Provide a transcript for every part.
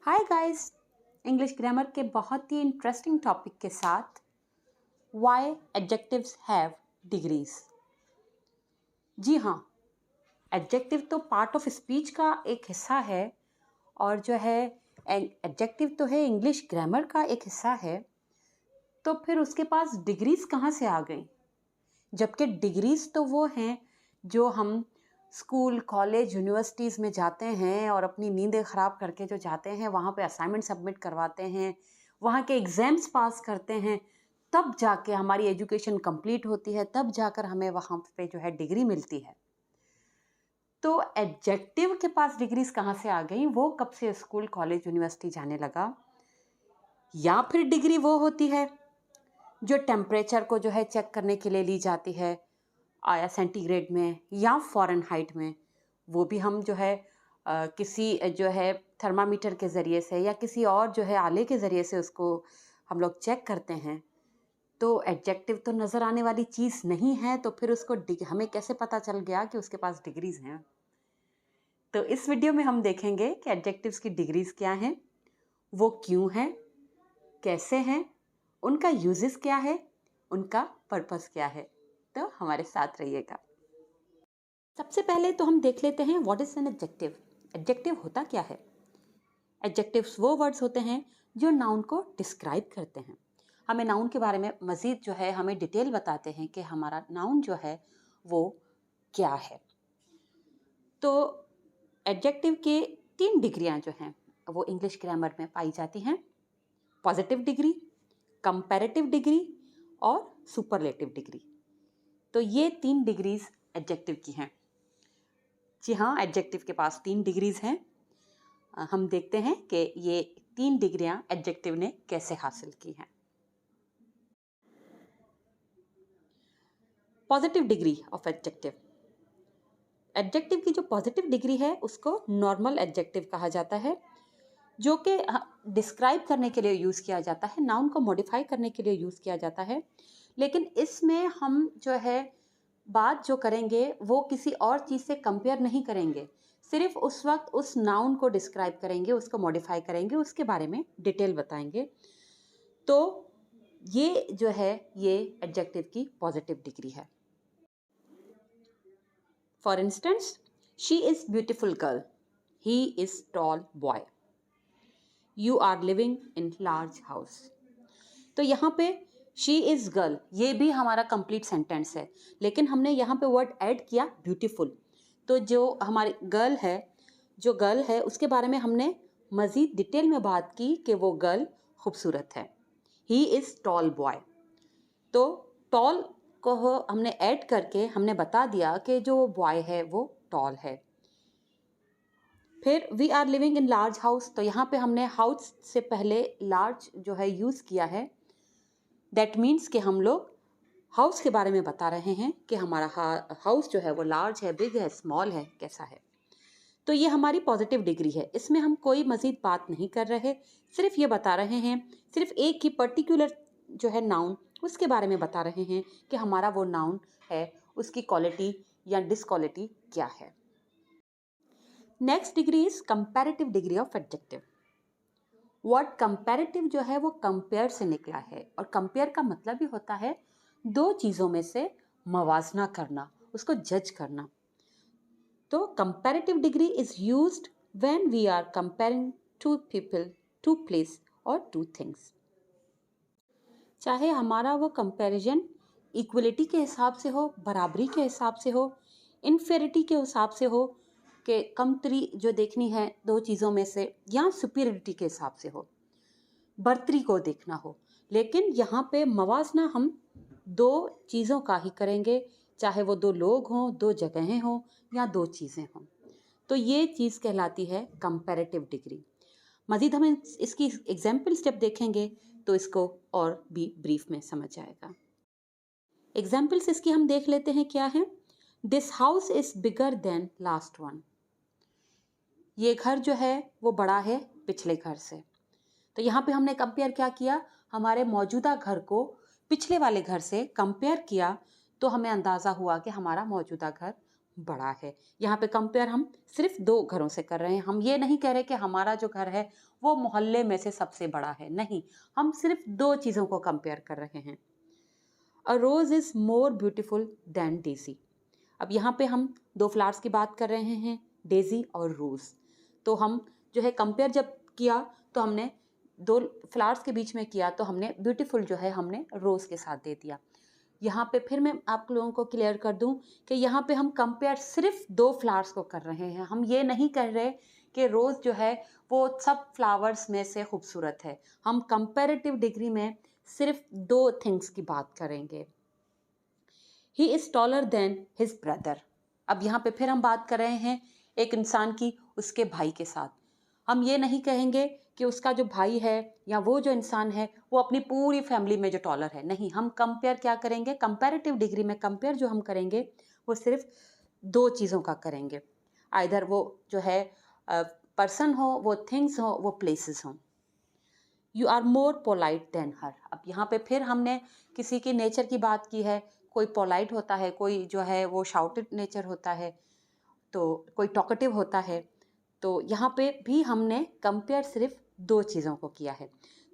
Hi guys, English grammar के बहुत ही interesting topic के साथ व्हाई एडजेक्टिव्स हैव डिग्रीज। जी हाँ, एडजेक्टिव तो पार्ट ऑफ स्पीच का एक हिस्सा है और जो है एडजेक्टिव तो है इंग्लिश ग्रामर का एक हिस्सा है। तो फिर उसके पास डिग्रीज कहाँ से आ गई? जबकि डिग्रीज तो वो हैं जो हम स्कूल, कॉलेज, यूनिवर्सिटीज़ में जाते हैं और अपनी नींदें ख़राब करके जो जाते हैं, वहाँ पे असाइनमेंट सबमिट करवाते हैं, वहाँ के एग्ज़ाम्स पास करते हैं, तब जाके हमारी एजुकेशन कंप्लीट होती है, तब जाकर हमें वहाँ पे जो है डिग्री मिलती है। तो एडजेक्टिव के पास डिग्रीज कहाँ से आ गई? वो कब से स्कूल, कॉलेज, यूनिवर्सिटी जाने लगा? या फिर डिग्री वो होती है जो टेम्परेचर को जो है चेक करने के लिए ली जाती है, आया सेंटीग्रेड में या फ़ारेनहाइट में। वो भी हम जो है किसी जो है थर्मामीटर के ज़रिए से या किसी और जो है आले के ज़रिए से उसको हम लोग चेक करते हैं। तो एडजेक्टिव तो नज़र आने वाली चीज़ नहीं है, तो फिर उसको हमें कैसे पता चल गया कि उसके पास डिग्रीज़ हैं? तो इस वीडियो में हम देखेंगे कि एडजेक्टिव्स की डिग्रीज़ क्या हैं, वो क्यों हैं, कैसे हैं, उनका यूजेस क्या है, उनका पर्पस क्या है। तो हमारे साथ रहिएगा। सबसे पहले तो हम देख लेते हैं what is an adjective. Adjective होता क्या है? एडजेक्टिव्स वो वर्ड्स होते हैं जो नाउन को डिस्क्राइब करते हैं। हमें नाउन के बारे में मज़ीद जो है हमें डिटेल बताते हैं कि हमारा नाउन जो है वो क्या है। तो एडजेक्टिव के 3 डिग्रियां जो हैं वो इंग्लिश ग्रामर में पाई जाती हैं: पॉजिटिव डिग्री, कंपैरेटिव डिग्री और सुपरलेटिव डिग्री। तो ये 3 डिग्रीज एडजेक्टिव की हैं। जी हाँ, एडजेक्टिव के पास 3 डिग्रीज हैं। हम देखते हैं कि ये 3 डिग्रियां एडजेक्टिव ने कैसे हासिल की हैं। Positive degree of adjective. Adjective की जो पॉजिटिव डिग्री है उसको नॉर्मल एडजेक्टिव कहा जाता है, जो कि डिस्क्राइब करने के लिए यूज़ किया जाता है, नाउन को मॉडिफाई करने के लिए यूज़ किया जाता है। लेकिन इसमें हम जो है बात जो करेंगे वो किसी और चीज़ से कंपेयर नहीं करेंगे, सिर्फ उस वक्त उस नाउन को डिस्क्राइब करेंगे, उसको मॉडिफाई करेंगे, उसके बारे में डिटेल बताएंगे। तो ये जो है ये एडजेक्टिव की पॉजिटिव डिग्री है। For instance, she is beautiful girl, he is tall boy, you are living in large house. तो यहाँ पे शी इज़ गर्ल, ये भी हमारा कंप्लीट सेंटेंस है, लेकिन हमने यहाँ पे वर्ड ऐड किया ब्यूटीफुल। तो जो हमारी गर्ल है उसके बारे में हमने मज़ीद डिटेल में बात की कि वो गर्ल खूबसूरत है। ही इज़ टॉल बॉय, तो टॉल को हमने ऐड करके हमने बता दिया कि जो बॉय है वो टॉल है। फिर we are living in large house, तो यहाँ पे हमने हाउस से पहले लार्ज जो है यूज़ किया है। दैट मीन्स कि हम लोग हाउस के बारे में बता रहे हैं कि हमारा हाउस जो है वो लार्ज है, बिग है, स्मॉल है, कैसा है। तो ये हमारी पॉजिटिव डिग्री है, इसमें हम कोई मज़ीद बात नहीं कर रहे, सिर्फ ये बता रहे हैं, सिर्फ एक ही पर्टिकुलर जो है नाउन उसके बारे में बता रहे हैं कि हमारा वो नाउन है, उसकी क्वालिटी या डिसक्वालिटी क्या है। Next degree is comparative degree of adjective. Word comparative जो है वो कंपेयर से निकला है, और कंपेयर का मतलब ही होता है दो चीज़ों में से मवाजना करना, उसको जज करना। तो comparative degree is used when we are comparing two people, two place or two things. चाहे हमारा वो कंपैरिजन इक्वलिटी के हिसाब से हो, बराबरी के हिसाब से हो, इन्फेरिटी के हिसाब से हो कि कमतरी जो देखनी है दो चीज़ों में से, या सुपीरियरिटी के हिसाब से हो, बर्तरी को देखना हो। लेकिन यहाँ पे मवाजना हम दो चीज़ों का ही करेंगे, चाहे वो दो लोग हों, दो जगहें हों या दो चीज़ें हों। तो ये चीज़ कहलाती है कंपैरेटिव डिग्री। मज़ीद हम इसकी एग्जाम्पल स्टेप देखेंगे तो इसको और भी ब्रीफ में समझ आएगा। एग्जाम्पल्स इसकी हम देख लेते हैं क्या है। This house is bigger than last one. ये घर जो है वो बड़ा है पिछले घर से। तो यहाँ पे हमने कंपेयर क्या किया, हमारे मौजूदा घर को पिछले वाले घर से कंपेयर किया, तो हमें अंदाज़ा हुआ कि हमारा मौजूदा घर बड़ा है। यहाँ पे कंपेयर हम सिर्फ 2 घरों से कर रहे हैं। हम ये नहीं कह रहे कि हमारा जो घर है वो मोहल्ले में से सबसे बड़ा है, नहीं, हम सिर्फ 2 चीज़ों को कंपेयर कर रहे हैं। A rose is more beautiful than daisy. अब यहाँ पे हम 2 फ्लावर्स की बात कर रहे हैं, डेज़ी और रोज़। तो हम जो है कंपेयर जब किया तो हमने 2 फ्लावर्स के बीच में किया, तो हमने ब्यूटीफुल जो है हमने रोज़ के साथ दे दिया। यहाँ पे फिर मैं आप लोगों को क्लियर कर दूं कि यहाँ पे हम कंपेयर सिर्फ 2 फ्लावर्स को कर रहे हैं। हम ये नहीं कह रहे कि रोज़ जो है वो सब फ्लावर्स में से खूबसूरत है। हम कंपैरेटिव डिग्री में सिर्फ 2 थिंग्स की बात करेंगे। He is taller than his brother. अब यहाँ पे फिर हम बात कर रहे हैं एक इंसान की उसके भाई के साथ। हम ये नहीं कहेंगे कि उसका जो भाई है या वो जो इंसान है वो अपनी पूरी फैमिली में जो टॉलर है, नहीं, हम कंपेयर क्या करेंगे, कंपैरेटिव डिग्री में कंपेयर जो हम करेंगे वो सिर्फ 2 चीज़ों का करेंगे। आइदर वो जो है पर्सन हो, वो थिंग्स हो, वो प्लेसेस हों। You are more polite than her. अब यहाँ पे फिर हमने किसी की नेचर की बात की है। कोई पोलाइट होता है, कोई जो है वो शाउटेड नेचर होता है, तो कोई टॉकेटिव होता है। तो यहाँ पे भी हमने कंपेयर सिर्फ 2 चीज़ों को किया है।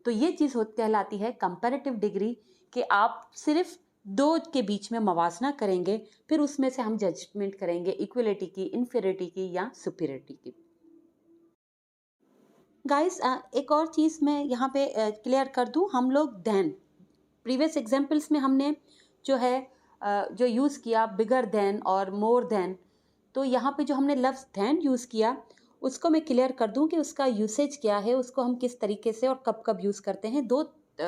तो ये चीज़ कहलाती है कंपैरेटिव डिग्री, कि आप सिर्फ 2 के बीच में मवाजना करेंगे, फिर उसमें से हम जजमेंट करेंगे इक्वलिटी की, इन्फीरियरिटी की या सुपीरियरिटी की। गाइस, एक और चीज़ मैं यहाँ पे क्लियर कर दूँ। हम लोग देन प्रीवियस एग्जाम्पल्स में हमने जो है जो यूज़ किया बिगर देन और मोर देन, तो यहाँ पे जो हमने लफ्ज़ देन यूज़ किया उसको मैं क्लियर कर दूँ कि उसका यूसेज क्या है, उसको हम किस तरीके से और कब कब यूज़ करते हैं। 2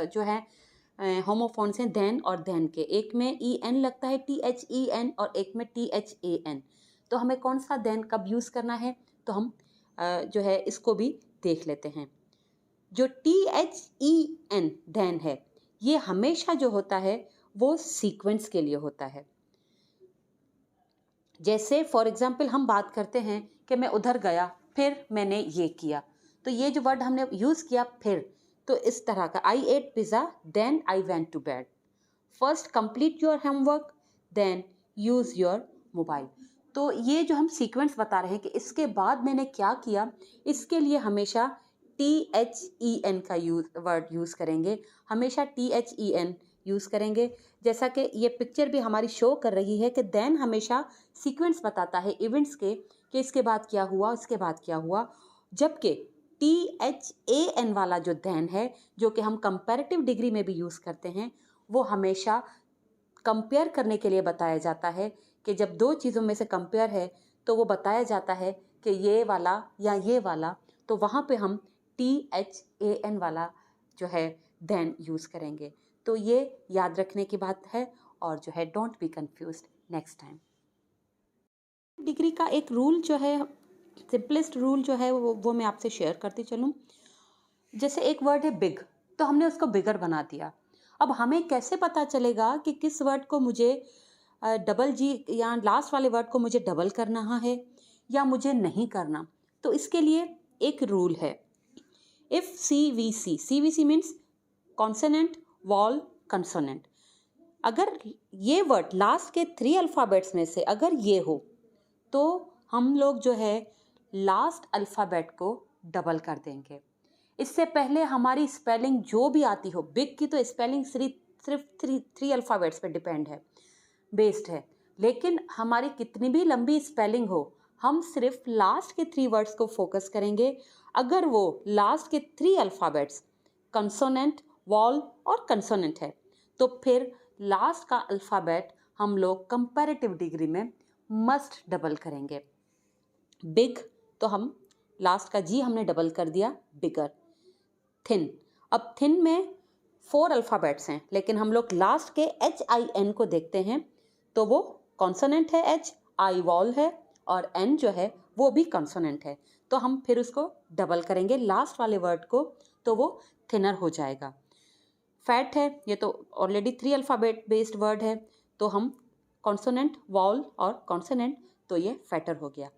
जो है होमोफोन्स हैं देन और देन के। एक में ई एन लगता है, THEN, और एक में THAN। तो हमें कौन सा देन कब यूज़ करना है, तो हम जो है इसको भी देख लेते हैं। जो THEN देन है, ये हमेशा जो होता है वो सीक्वेंस के लिए होता है। जैसे फॉर एग्जाम्पल हम बात करते हैं कि मैं उधर गया फिर मैंने ये किया, तो ये जो वर्ड हमने यूज़ किया फिर, तो इस तरह का, I ate pizza then I went to bed. First complete your homework then use your mobile. तो ये जो हम सीक्वेंस बता रहे हैं कि इसके बाद मैंने क्या किया, इसके लिए हमेशा THEN का वर्ड यूज़ करेंगे, हमेशा THEN यूज़ करेंगे। जैसा कि ये पिक्चर भी हमारी शो कर रही है कि देन हमेशा सीक्वेंस बताता है इवेंट्स के, कि इसके बाद क्या हुआ, इसके बाद क्या हुआ। जबकि THAN वाला जो देन है, जो कि हम कंपैरेटिव डिग्री में भी यूज़ करते हैं, वो हमेशा कंपेयर करने के लिए बताया जाता है कि जब 2 चीज़ों में से कंपेयर है तो वो बताया जाता है कि ये वाला या ये वाला, तो वहाँ पे हम THAN वाला जो है देन यूज़ करेंगे। तो ये याद रखने की बात है, और जो है don't be confused next time. Degree का एक रूल जो है, सिंपलेस्ट रूल जो है वो मैं आपसे शेयर करती चलूँ। जैसे एक वर्ड है बिग, तो हमने उसको बिगर बना दिया। अब हमें कैसे पता चलेगा कि किस वर्ड को मुझे डबल जी या लास्ट वाले वर्ड को मुझे डबल करना है या मुझे नहीं करना? तो इसके लिए एक रूल है, if CVC means consonant wall consonant. अगर ये वर्ड लास्ट के 3 अल्फ़ाबेट्स में से अगर ये हो, तो हम लोग जो है लास्ट अल्फ़ाबेट को डबल कर देंगे। इससे पहले हमारी स्पेलिंग जो भी आती हो, बिग की तो स्पेलिंग सिर्फ 3 अल्फ़ाबेट्स पे डिपेंड है, बेस्ड है, लेकिन हमारी कितनी भी लंबी स्पेलिंग हो, हम सिर्फ लास्ट के 3 वर्ड्स को फोकस करेंगे। अगर वो लास्ट के 3 अल्फ़ाबेट्स कंसोनेंट, वॉल और कंसोनेंट है, तो फिर लास्ट का अल्फ़ाबेट हम लोग कंपैरेटिव डिग्री में मस्ट डबल करेंगे। बिग, तो हम लास्ट का जी हमने डबल कर दिया, बिगर। थिन, अब थिन में 4 अल्फ़ाबेट्स हैं, लेकिन हम लोग लास्ट के HIN को देखते हैं, तो वो कॉन्सोनेंट है, I वॉल है, और N जो है वो भी कॉन्सोनेंट है। तो हम फिर उसको डबल करेंगे लास्ट वाले वर्ड को, तो वो थिनर हो जाएगा। फैट है, ये तो ऑलरेडी 3 अल्फ़ाबेट बेस्ड वर्ड है, तो हम कॉन्सोनेंट, वॉल और कॉन्सोनेंट, तो ये फैटर हो गया।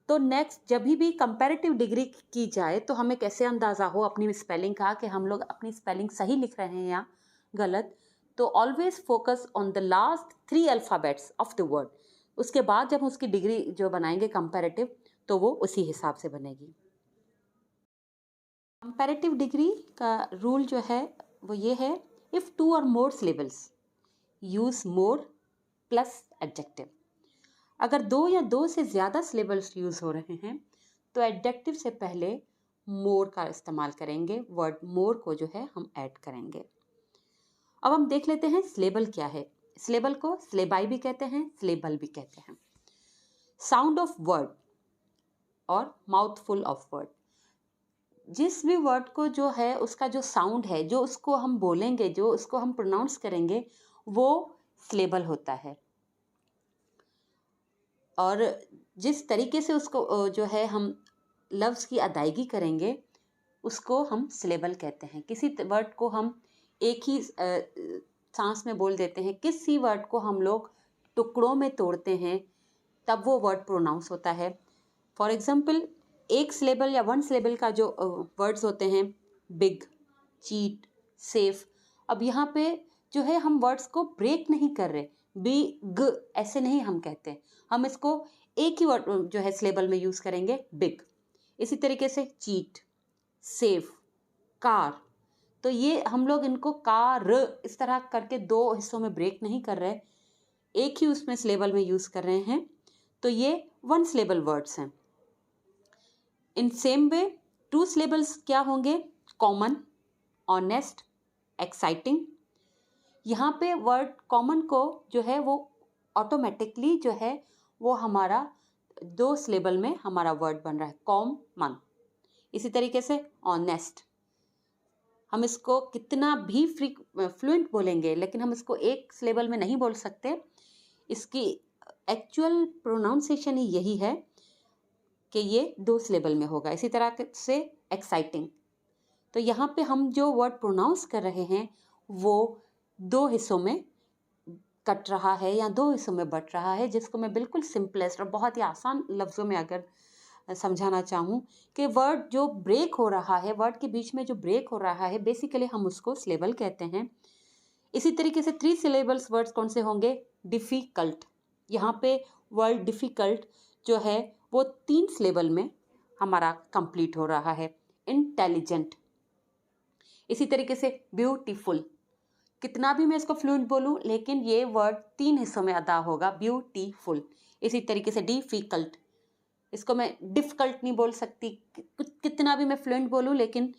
तो नेक्स्ट जब भी कंपैरेटिव डिग्री की जाए तो हमें कैसे अंदाज़ा हो अपनी स्पेलिंग का कि हम लोग अपनी स्पेलिंग सही लिख रहे हैं या गलत, तो always focus on the last 3 alphabets of the word. उसके बाद जब हम उसकी डिग्री जो बनाएंगे कंपैरेटिव, तो वो उसी हिसाब से बनेगी। कंपैरेटिव डिग्री का रूल जो है वो ये है, इफ़ 2 और more syllables use more plus adjective. अगर 2 या 2 से ज़्यादा सिलेबल्स यूज़ हो रहे हैं तो एडजेक्टिव से पहले मोर का इस्तेमाल करेंगे, वर्ड मोर को जो है हम ऐड करेंगे। अब हम देख लेते हैं सिलेबल क्या है। सिलेबल को सिलेबाई भी कहते हैं, सिलेबल भी कहते हैं। साउंड ऑफ वर्ड और माउथफुल ऑफ वर्ड। जिस भी वर्ड को जो है उसका जो साउंड है, जो उसको हम बोलेंगे, जो उसको हम प्रोनाउंस करेंगे, वो सिलेबल होता है। और जिस तरीके से उसको जो है हम लफ्ज़ की अदायगी करेंगे, उसको हम सिलेबल कहते हैं। किसी वर्ड को हम एक ही सांस में बोल देते हैं, किसी वर्ड को हम लोग टुकड़ों में तोड़ते हैं, तब वो वर्ड प्रोनाउंस होता है। फॉर एग्जाम्पल, एक सिलेबल या वन सिलेबल का जो वर्ड्स होते हैं, बिग, चीट, सेफ। अब यहाँ पे जो है हम वर्ड्स को ब्रेक नहीं कर रहे, बिग ऐसे नहीं हम कहते, हम इसको एक ही वर्ड जो है सिलेबल में यूज़ करेंगे, बिग। इसी तरीके से चीट, सेफ, कार। तो ये हम लोग इनको कार इस तरह करके 2 हिस्सों में ब्रेक नहीं कर रहे, एक ही उसमें सिलेबल में यूज़ कर रहे हैं। तो ये वन सिलेबल वर्ड्स हैं। इन सेम वे 2 सिलेबल्स क्या होंगे? Common, honest, exciting. यहाँ पे वर्ड कॉमन को जो है वो ऑटोमेटिकली जो है वो हमारा 2 सिलेबल में हमारा वर्ड बन रहा है, कॉमन। इसी तरीके से ऑनेस्ट, हम इसको कितना भी फ्लुएंट बोलेंगे, लेकिन हम इसको एक सिलेबल में नहीं बोल सकते। इसकी एक्चुअल प्रोनाउंसिएशन ही यही है कि ये 2 सिलेबल में होगा। इसी तरह से एक्साइटिंग। तो यहाँ पे हम जो वर्ड प्रोनाउंस कर रहे हैं वो 2 हिस्सों में कट रहा है या 2 हिस्सों में बट रहा है, जिसको मैं बिल्कुल सिंपलेस्ट और बहुत ही आसान लफ्ज़ों में अगर समझाना चाहूँ कि वर्ड जो ब्रेक हो रहा है, वर्ड के बीच में जो ब्रेक हो रहा है, बेसिकली हम उसको सिलेबल कहते हैं। इसी तरीके से 3 सिलेबल्स वर्ड्स कौन से होंगे? डिफ़िकल्ट। यहाँ पे वर्ड डिफ़िकल्ट जो है वो 3 सिलेबल में हमारा कंप्लीट हो रहा है। इंटेलिजेंट। इसी तरीके से ब्यूटीफुल, कितना भी मैं इसको फ्लुएंट बोलूँ, लेकिन ये वर्ड 3 हिस्सों में अदा होगा, ब्यूटीफुल। इसी तरीके से डिफ़िकल्ट, इसको मैं डिफ़िकल्ट नहीं बोल सकती, कितना भी मैं फ्लुएंट बोलूँ, लेकिन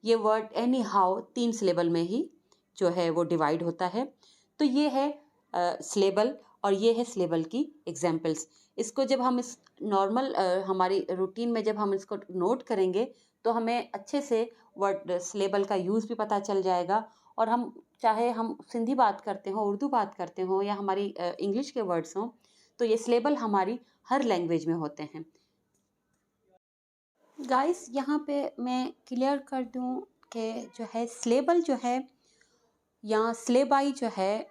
ये वर्ड एनी हाउ 3 सिलेबल में ही जो है वो डिवाइड होता है। तो ये है सिलेबल और ये है सिलेबल की एग्जाम्पल्स। इसको जब हम इस नॉर्मल हमारी रूटीन में जब हम इसको नोट करेंगे तो हमें अच्छे से वर्ड सिलेबल का यूज़ भी पता चल जाएगा। और हम चाहे हम सिंधी बात करते हों, उर्दू बात करते हों या हमारी इंग्लिश के वर्ड्स हों, तो ये सिलेबल हमारी हर लैंग्वेज में होते हैं। गाइस, यहाँ पे मैं क्लियर कर दूँ कि जो है सिलेबल जो है या सिलेबाई जो है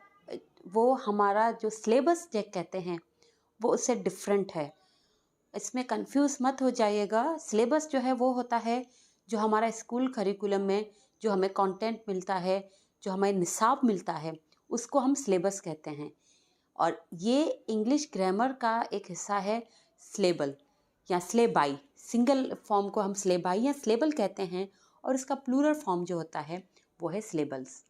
वो हमारा जो सिलेबस जो कहते हैं वो उससे डिफरेंट है। इसमें कंफ्यूज मत हो जाइएगा। सिलेबस जो है वो होता है जो हमारा स्कूल करिकुलम में जो हमें कंटेंट मिलता है, जो हमें निसाब मिलता है, उसको हम सिलेबस कहते हैं। और ये इंग्लिश ग्रामर का एक हिस्सा है सिलेबल या सिलेबाई। सिंगल फॉर्म को हम सिलेबाई या सिलेबल कहते हैं और इसका प्लूरल फॉर्म जो होता है वो है सिलेबल्स।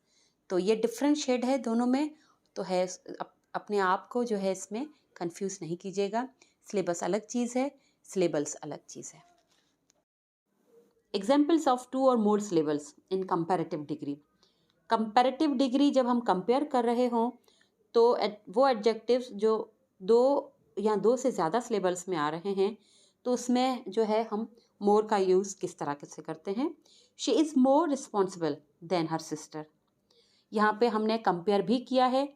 तो ये डिफरेंट शेड है दोनों में, तो है अपने आप को जो है इसमें कंफ्यूज नहीं कीजिएगा। सिलेबस अलग चीज़ है, सिलेबल्स अलग चीज़ है। एग्जाम्पल्स ऑफ 2 और मोर सिलेबल्स इन कंपैरेटिव डिग्री। कंपैरेटिव डिग्री जब हम कंपेयर कर रहे हों तो वो एडजेक्टिव्स जो 2 या 2 से ज़्यादा सिलेबल्स में आ रहे हैं, तो उसमें जो है हम मोर का यूज़ किस तरह से करते हैं। She is more responsible than her sister. यहाँ पे हमने कंपेयर भी किया है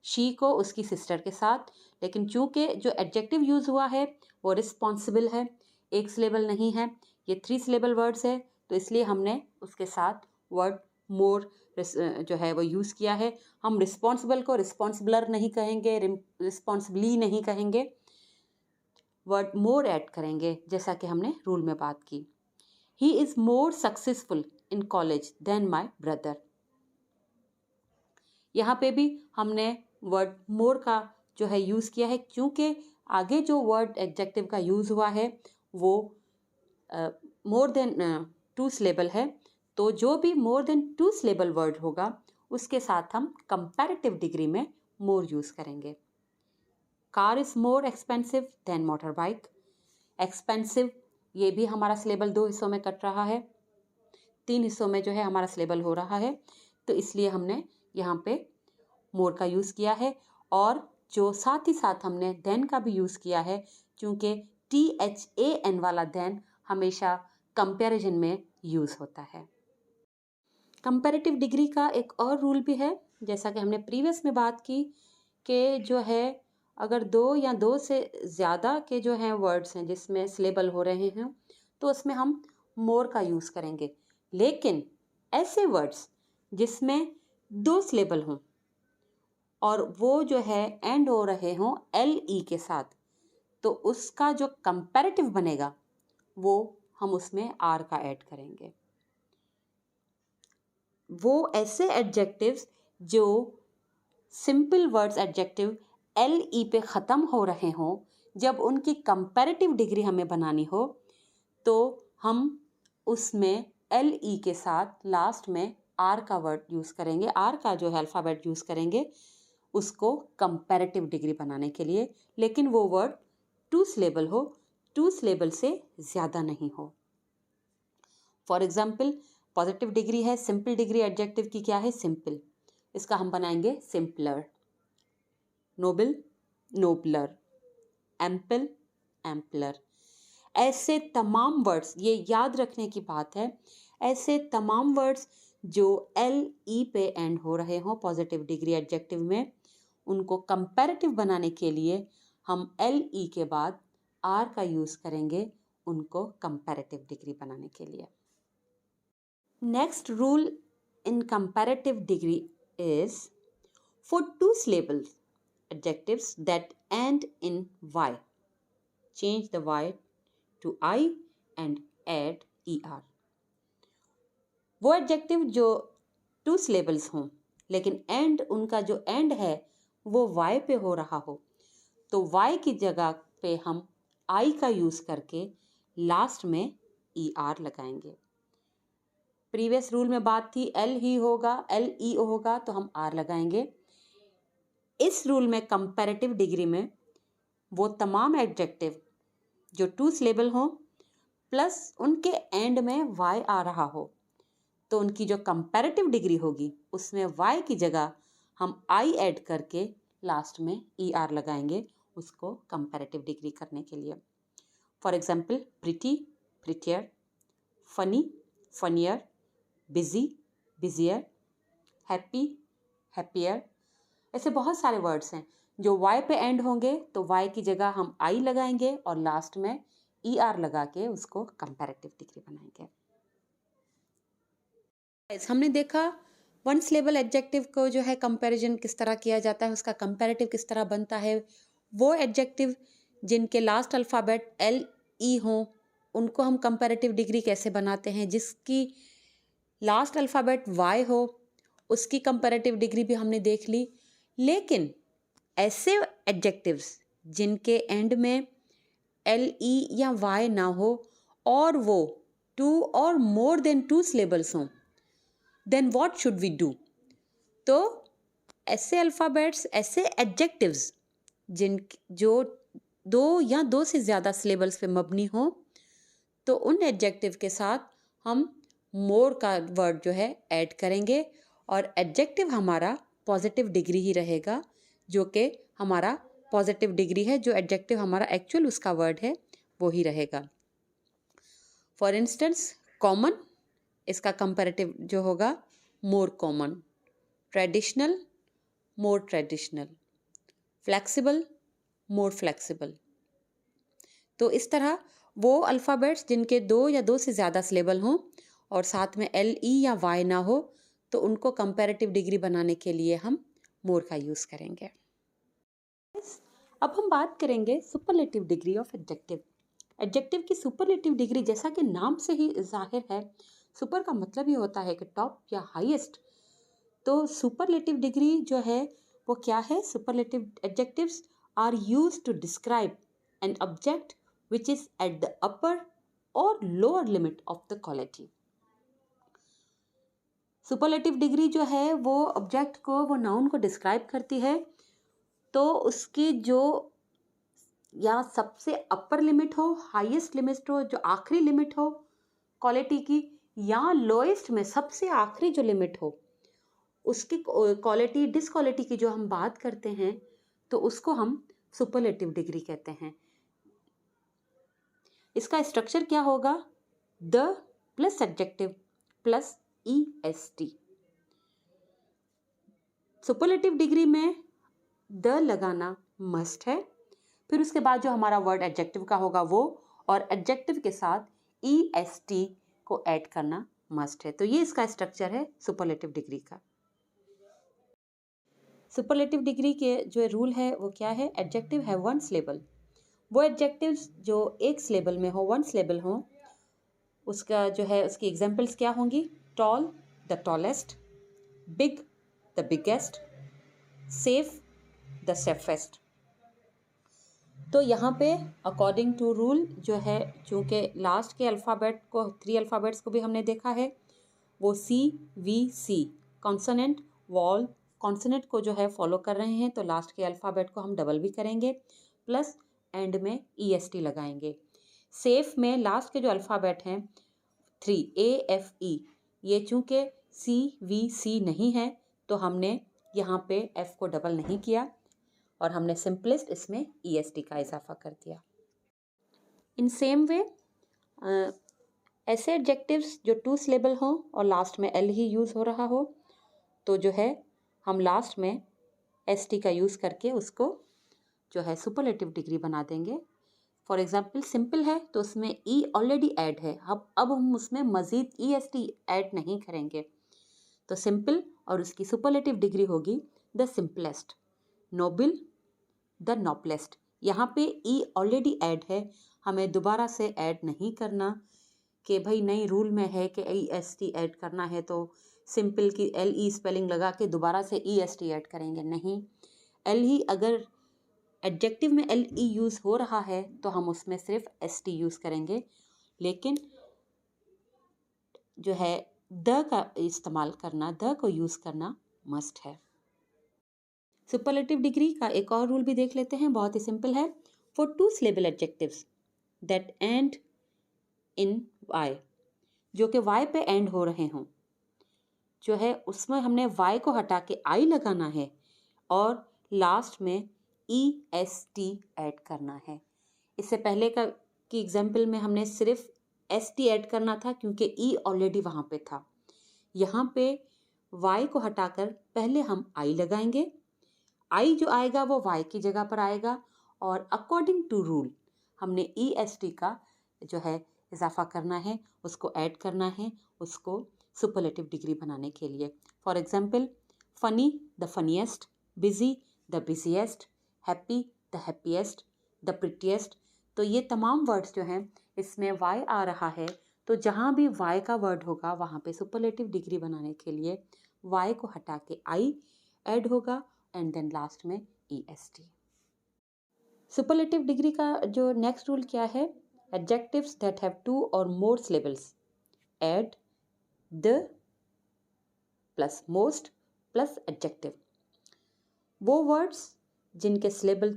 शी को उसकी सिस्टर के साथ, लेकिन चूंकि जो एडजेक्टिव यूज़ हुआ है वो रिस्पॉन्सिबल है, एक सिलेबल नहीं है, ये 3 सिलेबल वर्ड्स है, तो इसलिए हमने उसके साथ वर्ड मोर जो है वो यूज़ किया है। हम रिस्पॉन्सिबल को रिस्पॉन्सिबलर नहीं कहेंगे, रिस्पॉन्सिबली नहीं कहेंगे, वर्ड मोर ऐड करेंगे, जैसा कि हमने रूल में बात की। He is more successful in college than my brother. यहाँ पे भी हमने वर्ड मोर का जो है यूज़ किया है, क्योंकि आगे जो वर्ड एडजेक्टिव का यूज़ हुआ है वो मोर देन 2 सिलेबल है, तो जो भी मोर देन 2 सिलेबल वर्ड होगा उसके साथ हम कंपैरेटिव डिग्री में मोर यूज़ करेंगे। Car is more expensive than motor bike. Expensive, ये भी हमारा सिलेबल 2 हिस्सों में कट रहा है, 3 हिस्सों में जो है हमारा सिलेबल हो रहा है, तो इसलिए हमने यहाँ पे मोर का यूज़ किया है। और जो साथ ही साथ हमने देन का भी यूज़ किया है, क्योंकि THAN वाला देन हमेशा कंपैरिजन में यूज़ होता है। कंपैरेटिव डिग्री का एक और रूल भी है, जैसा कि हमने प्रीवियस में बात की कि जो है अगर 2 या 2 से ज़्यादा के जो हैं वर्ड्स हैं जिसमें सिलेबल हो रहे हैं तो उसमें हम मोर का यूज़ करेंगे। लेकिन ऐसे वर्ड्स जिसमें 2 सिलेबल हों और वो जो है एंड हो रहे हों LE के साथ, तो उसका जो कंपैरेटिव बनेगा वो हम उसमें R का ऐड करेंगे। वो ऐसे एडजेक्टिव्स जो सिंपल वर्ड्स एडजेक्टिव LE पे ख़त्म हो रहे हों, जब उनकी कंपैरेटिव डिग्री हमें बनानी हो तो हम उसमें LE के साथ लास्ट में R का वर्ड यूज़ करेंगे, R का जो है अल्फ़ाबेट यूज़ करेंगे उसको कंपैरेटिव डिग्री बनाने के लिए। लेकिन वो वर्ड 2 सिलेबल हो, 2 सिलेबल से ज़्यादा नहीं हो। फॉर एग्जाम्पल पॉजिटिव डिग्री है, सिंपल डिग्री एडजेक्टिव की क्या है? सिंपल। इसका हम बनाएंगे simpler. Noble, nobler. Ample, ampler. ऐसे तमाम वर्ड्स, ये याद रखने की बात है, ऐसे तमाम वर्ड्स जो LE पे एंड हो रहे हों पॉजिटिव डिग्री एडजेक्टिव में, उनको कंपैरेटिव बनाने के लिए हम LE के बाद R का यूज़ करेंगे उनको कंपैरेटिव डिग्री बनाने के लिए। Next rule in comparative degree is for 2 syllable adjectives that end in Y, change the Y to I and add ER. वो एडजेक्टिव जो 2 syllables हों लेकिन एंड, उनका जो एंड है वो Y पे हो रहा हो, तो Y की जगह पे हम I का यूज़ करके लास्ट में ER लगाएंगे। प्रीवियस रूल में बात थी LE होगा तो हम R लगाएंगे। इस रूल में कंपैरेटिव डिग्री में वो तमाम एडजेक्टिव जो 2 सिलेबल हों प्लस उनके एंड में Y आ रहा हो, तो उनकी जो कंपैरेटिव डिग्री होगी उसमें Y की जगह हम I ऐड करके लास्ट में ER लगाएंगे उसको कंपैरेटिव डिग्री करने के लिए। For example pretty, prettier. Funny, funnier. Busy, busier. Happy, happier. ऐसे बहुत सारे वर्ड्स हैं जो Y पे एंड होंगे तो Y की जगह हम I लगाएंगे और लास्ट में ER लगा के उसको कंपैरेटिव डिग्री बनाएंगे। हमने देखा 1 सिलेबल एडजेक्टिव को जो है कंपैरिजन किस तरह किया जाता है, उसका कंपैरेटिव किस तरह बनता है। वो एडजेक्टिव जिनके लास्ट अल्फ़ाबेट LE हों उनको हम कंपैरेटिव डिग्री कैसे बनाते हैं। जिसकी लास्ट अल्फ़ाबेट Y हो उसकी कंपैरेटिव डिग्री भी हमने देख ली। लेकिन ऐसे एडजेक्टिव्स जिनके एंड में LE या Y ना हो और वो 2 और मोर देन 2 सिलेबल्स हों, then what should we do? तो ऐसे अल्फ़ाबेट्स, ऐसे एडजेक्टिव्स जो 2 या 2 से ज़्यादा सिलेबल्स पे मबनी हो, तो उन एडजेक्टिव के साथ हम मोर का वर्ड जो है ऐड करेंगे और एडजेक्टिव हमारा पॉजिटिव डिग्री ही रहेगा, जो कि हमारा पॉजिटिव डिग्री है। जो एडजेक्टिव हमारा एक्चुअल उसका वर्ड है वो ही रहेगा। फॉर इंस्टेंस कॉमन, इसका कंपैरेटिव जो होगा मोर कॉमन। ट्रेडिशनल, मोर ट्रेडिशनल। Flexible, more flexible. तो इस तरह वो अल्फ़ाबेट्स जिनके 2 या 2 से ज़्यादा सिलेबल हों और साथ में LE या Y ना हो, तो उनको कंपैरेटिव डिग्री बनाने के लिए हम मोर का यूज़ करेंगे। अब हम बात करेंगे superlative degree of adjective. Adjective की सुपरलेटिव डिग्री, जैसा कि नाम से ही जाहिर है, सुपर का मतलब ही होता है कि टॉप या हाईएस्ट। तो सुपरलेटिव डिग्री जो है वो क्या है? Superlative adjectives are used to describe an object which is at the upper or lower limit of the quality. Superlative degree जो है वो ऑब्जेक्ट को, वो नाउन को डिस्क्राइब करती है, तो उसकी जो या सबसे अपर लिमिट हो, हाईएस्ट लिमिट हो, जो आखिरी लिमिट हो क्वालिटी की, या लोएस्ट में सबसे आखिरी जो लिमिट हो उसकी क्वालिटी, डिसक्वालिटी की जो हम बात करते हैं, तो उसको हम सुपरलेटिव डिग्री कहते हैं। इसका स्ट्रक्चर क्या होगा? The plus adjective plus EST। Superlative degree में द लगाना मस्ट है, फिर उसके बाद जो हमारा वर्ड एडजेक्टिव का होगा वो, और एडजेक्टिव के साथ EST को ऐड करना मस्ट है। तो ये इसका स्ट्रक्चर है सुपरलेटिव डिग्री का। सुपरलेटिव डिग्री के जो रूल है वो क्या है? एडजेक्टिव है वन सिलेबल। वो एडजेक्टिव्स जो एक सिलेबल में हो, वन सिलेबल हो, उसका जो है उसकी एग्जांपल्स क्या होंगी? Tall, the tallest, big, the biggest, safe, the safest. तो यहाँ पे अकॉर्डिंग टू रूल जो है, चूँकि लास्ट के अल्फ़ाबेट को, 3 अल्फ़ाबेट्स को भी हमने देखा है, वो CVC कॉन्सोनेंट, वॉल, कॉन्सोनेंट को जो है फॉलो कर रहे हैं, तो लास्ट के अल्फ़ाबेट को हम डबल भी करेंगे, प्लस एंड में EST लगाएंगे। सेफ में लास्ट के जो अल्फ़ाबेट हैं 3 AFE, ये चूँकि CVC नहीं है तो हमने यहाँ पे F को डबल नहीं किया और हमने सिंपलेस्ट इसमें EST का इजाफा कर दिया। इन सेम वे ऐसे एडजेक्टिव्स जो 2 सिलेबल हों और लास्ट में L ही यूज़ हो रहा हो, तो जो है हम लास्ट में ST का यूज़ करके उसको जो है सुपरलेटिव डिग्री बना देंगे। फॉर एग्जाम्पल सिंपल है तो उसमें E ऑलरेडी ऐड है, अब हम उसमें मज़ीद EST ऐड नहीं करेंगे, तो सिंपल और उसकी सुपरलेटिव डिग्री होगी the simplest, Nobel, the noblest. यहाँ पे E ऑलरेडी ऐड है, हमें दोबारा से ऐड नहीं करना कि भाई नई रूल में है कि EST ऐड करना है तो सिंपल की LE स्पेलिंग लगा के दोबारा से EST ऐड करेंगे, नहीं। L ही अगर एडजेक्टिव में LE यूज़ हो रहा है तो हम उसमें सिर्फ ST यूज़ करेंगे, लेकिन जो है द का इस्तेमाल करना, द को यूज़ करना मस्ट है। सुपरलेटिव डिग्री का एक और रूल भी देख लेते हैं, बहुत ही सिंपल है। For 2 syllable adjectives that and in Y, जो कि Y पे एंड हो रहे हों, जो है उसमें हमने Y को हटा के I लगाना है और लास्ट में EST ऐड करना है। इससे पहले की एग्जाम्पल में हमने सिर्फ ST ऐड करना था क्योंकि E ऑलरेडी वहाँ पे था। यहाँ पे Y को हटाकर पहले हम I लगाएंगे, I जो आएगा वो Y की जगह पर आएगा और अकॉर्डिंग टू रूल हमने EST का जो है इजाफा करना है, उसको ऐड करना है, उसको सुपरलेटिव डिग्री बनाने के लिए। For example funny, the funniest, busy, the busiest, happy, the happiest, the prettiest. तो ये तमाम वर्ड्स जो हैं इसमें Y आ रहा है, तो जहाँ भी Y का वर्ड होगा वहाँ पे सुपरलेटिव डिग्री बनाने के लिए Y को हटा के I ऐड होगा एंड देन लास्ट में EST। सुपरलेटिव डिग्री का जो नेक्स्ट रूल क्या है? Adjectives that have 2 or more syllables add the plus most plus adjective। वो वर्ड्स जिनके सिलेबल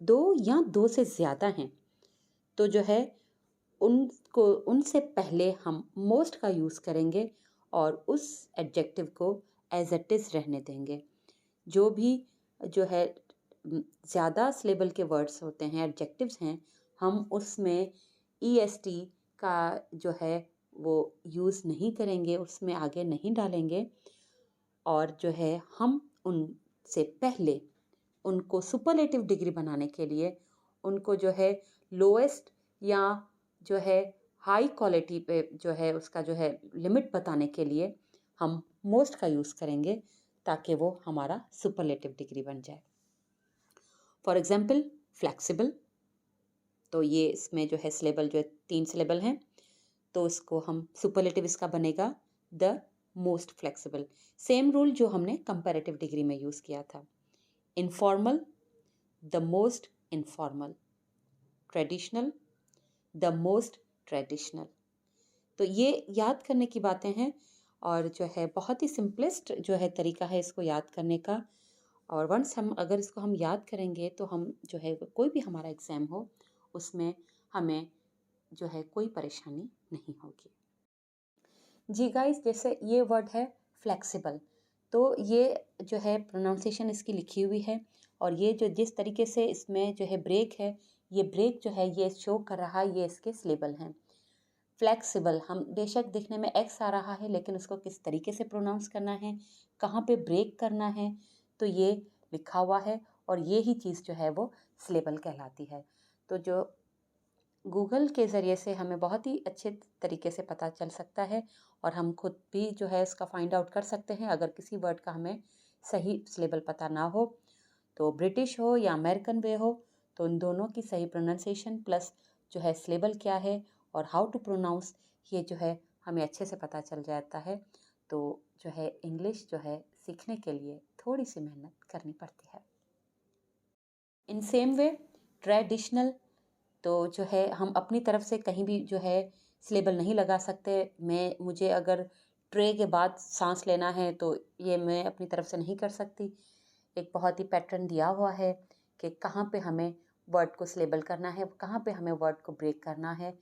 2 या 2 से ज़्यादा हैं, तो जो है उनसे पहले हम मोस्ट का यूज़ करेंगे और उस एडजेक्टिव को एज इट इज़ रहने देंगे। जो भी जो है ज़्यादा सिलेबल के वर्ड्स होते हैं, एडजेक्टिव्स हैं, हम उसमें EST का जो है वो यूज़ नहीं करेंगे, उसमें आगे नहीं डालेंगे और जो है हम उनसे पहले उनको सुपरलेटिव डिग्री बनाने के लिए उनको जो है लोएस्ट या जो है हाई क्वालिटी पे जो है उसका जो है लिमिट बताने के लिए हम मोस्ट का यूज़ करेंगे ताकि वो हमारा सुपरलेटिव डिग्री बन जाए। फॉर एग्जाम्पल फ्लेक्सिबल, तो ये इसमें जो है सिलेबल जो है 3 सिलेबल हैं, तो इसको हम सुपरलेटिव इसका बनेगा the most flexible. Same rule जो हमने कंपैरेटिव डिग्री में यूज़ किया था। Informal, the most informal, traditional, the most traditional. तो ये याद करने की बातें हैं और जो है बहुत ही सिंपलेस्ट जो है तरीका है इसको याद करने का। और वंस हम अगर इसको हम याद करेंगे तो हम जो है कोई भी हमारा एग्ज़ाम हो उसमें हमें जो है कोई परेशानी नहीं होगी। जी गाइस, जैसे ये वर्ड है फ्लेक्सिबल, तो ये जो है प्रोनाउंसिएशन इसकी लिखी हुई है और ये जो जिस तरीके से इसमें जो है ब्रेक है, ये ब्रेक जो है ये शो कर रहा है, ये इसके सिलेबल हैं। फ्लेक्सिबल, हम बेशक दिखने में एक्स आ रहा है लेकिन उसको किस तरीके से प्रोनाउंस करना है, कहाँ पे ब्रेक करना है, तो ये लिखा हुआ है और ये ही चीज़ जो है वो सिलेबल कहलाती है। तो जो गूगल के ज़रिए से हमें बहुत ही अच्छे तरीके से पता चल सकता है और हम खुद भी जो है इसका फाइंड आउट कर सकते हैं। अगर किसी वर्ड का हमें सही सिलेबल पता ना हो, तो ब्रिटिश हो या अमेरिकन वे हो, तो उन दोनों की सही प्रोनाउंसिएशन प्लस जो है सिलेबल क्या है और हाउ टू प्रोनाउंस, ये जो है हमें अच्छे से पता चल जाता है। तो जो है इंग्लिश जो है सीखने के लिए थोड़ी सी मेहनत करनी पड़ती है। इन सेम वे ट्रेडिशनल, तो जो है हम अपनी तरफ से कहीं भी जो है सिलेबल नहीं लगा सकते। मुझे अगर ट्रे के बाद सांस लेना है तो ये मैं अपनी तरफ से नहीं कर सकती। एक बहुत ही पैटर्न दिया हुआ है कि कहाँ पे हमें वर्ड को सिलेबल करना है, कहाँ पे हमें वर्ड को ब्रेक करना है।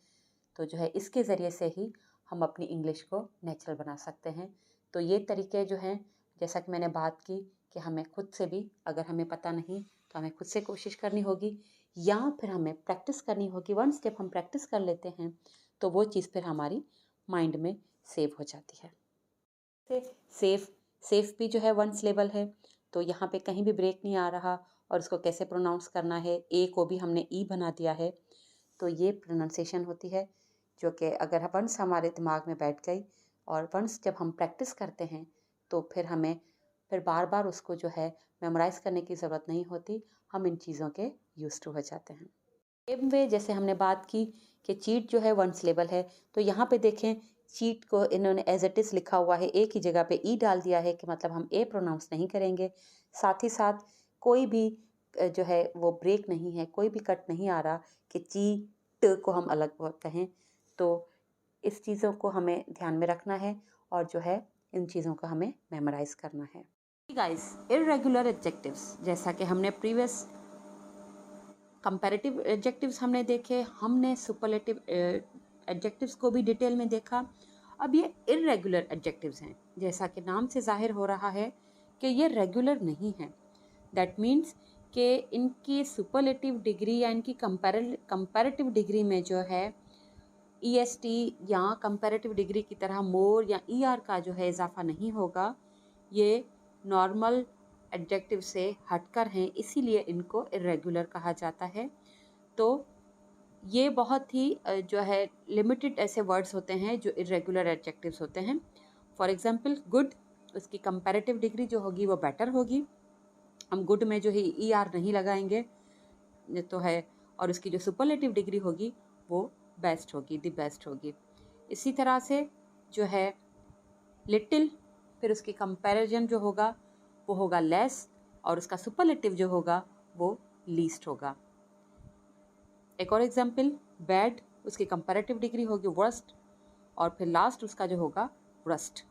तो जो है इसके ज़रिए से ही हम अपनी इंग्लिश को नेचुरल बना सकते हैं। तो ये तरीके जो हैं, जैसा कि मैंने बात की कि हमें खुद से भी अगर हमें पता नहीं तो हमें खुद से कोशिश करनी होगी या फिर हमें प्रैक्टिस करनी होगी। वंस जब हम प्रैक्टिस कर लेते हैं तो वो चीज़ फिर हमारी माइंड में सेव हो जाती है। सेफ सेफ भी जो है वन सिलेबल है, तो यहाँ पे कहीं भी ब्रेक नहीं आ रहा और उसको कैसे प्रोनाउंस करना है, ए को भी हमने ई बना दिया है। तो ये प्रोनाउंसिएशन होती है जो कि अगर वंस हमारे दिमाग में बैठ गई और वंस जब हम प्रैक्टिस करते हैं तो फिर हमें फिर बार बार उसको जो है मेमोराइज़ करने की ज़रूरत नहीं होती, हम इन चीज़ों के यूज्ड टू हो जाते हैं। सेम वे जैसे हमने बात की कि चीट जो है वन सिलेबल है, तो यहाँ पे देखें चीट को इन्होंने एज इट इज़ लिखा हुआ है, एक ही जगह पे ई डाल दिया है कि मतलब हम ए प्रोनाउंस नहीं करेंगे। साथ ही साथ कोई भी जो है वो ब्रेक नहीं है, कोई भी कट नहीं आ रहा कि चीट को हम अलग कहें। तो इस चीज़ों को हमें ध्यान में रखना है और जो है इन चीज़ों को हमें मेमोराइज़ करना है। गाइस, इर्रेगुलर एडजेक्टिव्स, जैसा कि हमने प्रीवियस कंपैरेटिव एडजेक्टिव्स हमने देखे, हमने सुपरलेटिव एडजेक्टिव्स को भी डिटेल में देखा। अब ये इर्रेगुलर एडजेक्टिव्स हैं, जैसा कि नाम से जाहिर हो रहा है कि ये रेगुलर नहीं है। दैट मीन्स कि इनकी सुपरलेटिव डिग्री या इनकी कंपैरेटिव डिग्री में जो है EST या कंपैरेटिव डिग्री की तरह मोर या ER का जो है इजाफा नहीं होगा। ये नॉर्मल एडजेक्टिव से हटकर हैं, इसीलिए इनको इरेगुलर कहा जाता है। तो ये बहुत ही जो है लिमिटेड ऐसे वर्ड्स होते हैं जो इरेगुलर एडजेक्टिव्स होते हैं। फॉर एग्जांपल गुड, उसकी कंपैरेटिव डिग्री जो होगी वो बेटर होगी। हम गुड में जो है ER नहीं लगाएंगे तो है, और उसकी जो सुपरलेटिव डिग्री होगी वो बेस्ट होगी, द बेस्ट होगी। इसी तरह से जो है लिटिल, फिर उसकी कंपैरिजन जो होगा वो होगा लेस और उसका सुपरलेटिव जो होगा वो लीस्ट होगा। एक और एग्जांपल बैड, उसकी कंपैरेटिव डिग्री होगी वर्स्ट और फिर लास्ट उसका जो होगा वर्स्ट।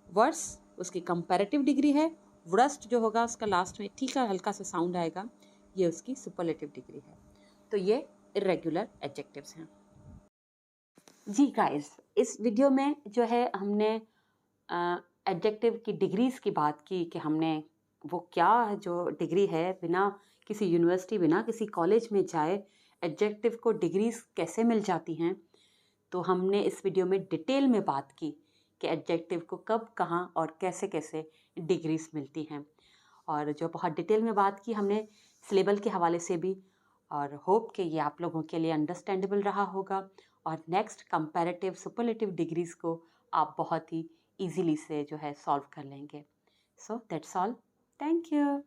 वर्स उसकी कंपैरेटिव डिग्री है, वर्स्ट जो होगा उसका लास्ट में ठीक है हल्का सा साउंड आएगा, ये उसकी सुपरलेटिव डिग्री है। तो ये इरेगुलर एडजेक्टिव्स हैं। जी गाइस, इस वीडियो में जो है हमने एडजेक्टिव की डिग्रीज़ की बात की कि हमने वो क्या जो डिग्री है बिना किसी यूनिवर्सिटी बिना किसी कॉलेज में जाए एडजेक्टिव को डिग्रीज़ कैसे मिल जाती हैं। तो हमने इस वीडियो में डिटेल में बात की कि एडजेक्टिव को कब कहाँ और कैसे कैसे डिग्रीज़ मिलती हैं, और जो बहुत डिटेल में बात की हमने सिलेबल के हवाले से भी, और होप कि ये आप लोगों के लिए अंडरस्टैंडेबल रहा होगा और नेक्स्ट कंपैरेटिव सुपरलेटिव डिग्रीज़ को आप बहुत ही इजीली से जो है सॉल्व कर लेंगे। So that's all, thank you.